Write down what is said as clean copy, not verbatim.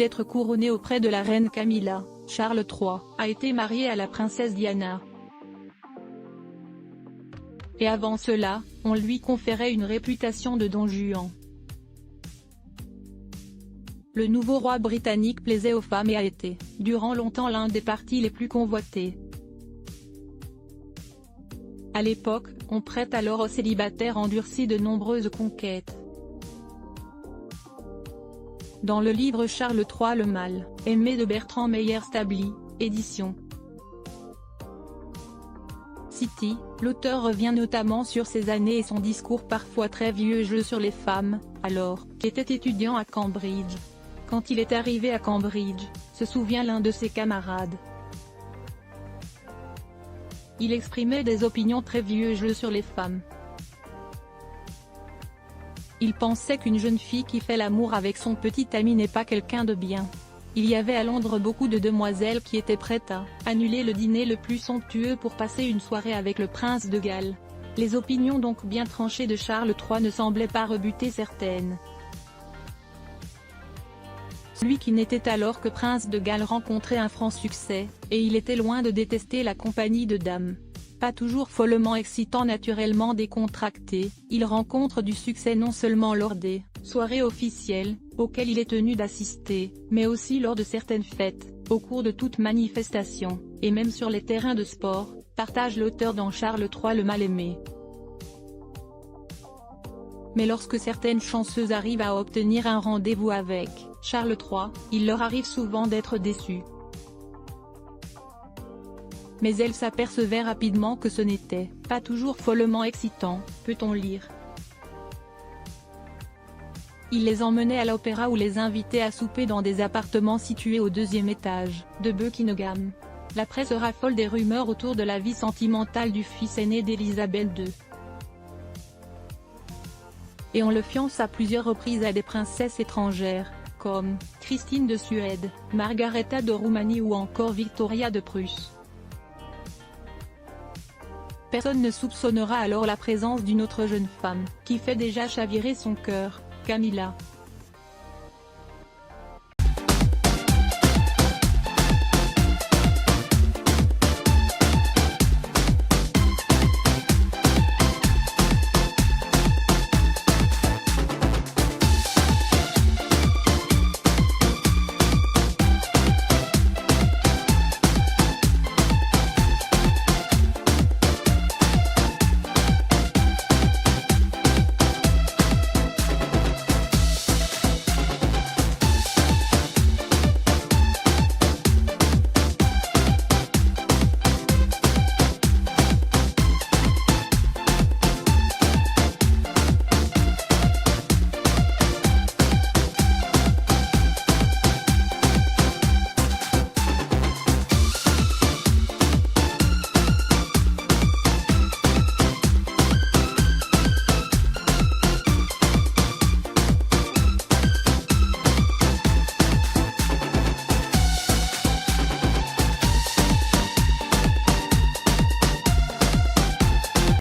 d'être couronné auprès de la reine Camilla, Charles III a été marié à la princesse Diana. Et avant cela, on lui conférait une réputation de Don Juan. Le nouveau roi britannique plaisait aux femmes et a été, durant longtemps, l'un des partis les plus convoités. À l'époque, on prête alors aux célibataires endurcis de nombreuses conquêtes. Dans le livre Charles III le mal aimé de Bertrand Meyer-Stably, édition City, l'auteur revient notamment sur ses années et son discours parfois très vieux jeu sur les femmes, alors qu'était étudiant à Cambridge. Quand il est arrivé à Cambridge, se souvient l'un de ses camarades. Il exprimait des opinions très vieux jeu sur les femmes. Il pensait qu'une jeune fille qui fait l'amour avec son petit ami n'est pas quelqu'un de bien. Il y avait à Londres beaucoup de demoiselles qui étaient prêtes à annuler le dîner le plus somptueux pour passer une soirée avec le prince de Galles. Les opinions donc bien tranchées de Charles III ne semblaient pas rebuter certaines. Lui qui n'était alors que prince de Galles rencontrait un franc succès, et il était loin de détester la compagnie de dames. Pas toujours follement excitant, naturellement décontracté, il rencontre du succès non seulement lors des soirées officielles, auxquelles il est tenu d'assister, mais aussi lors de certaines fêtes, au cours de toute manifestation, et même sur les terrains de sport, partage l'auteur dans Charles III le mal-aimé. Mais lorsque certaines chanceuses arrivent à obtenir un rendez-vous avec Charles III, il leur arrive souvent d'être déçus. Mais elles s'apercevaient rapidement que ce n'était pas toujours follement excitant, peut-on lire. Il les emmenait à l'opéra ou les invitait à souper dans des appartements situés au 2e étage de Buckingham. La presse raffole des rumeurs autour de la vie sentimentale du fils aîné d'Élisabeth II. Et on le fiance à plusieurs reprises à des princesses étrangères, comme Christine de Suède, Margaretha de Roumanie ou encore Victoria de Prusse. Personne ne soupçonnera alors la présence d'une autre jeune femme, qui fait déjà chavirer son cœur, Camilla.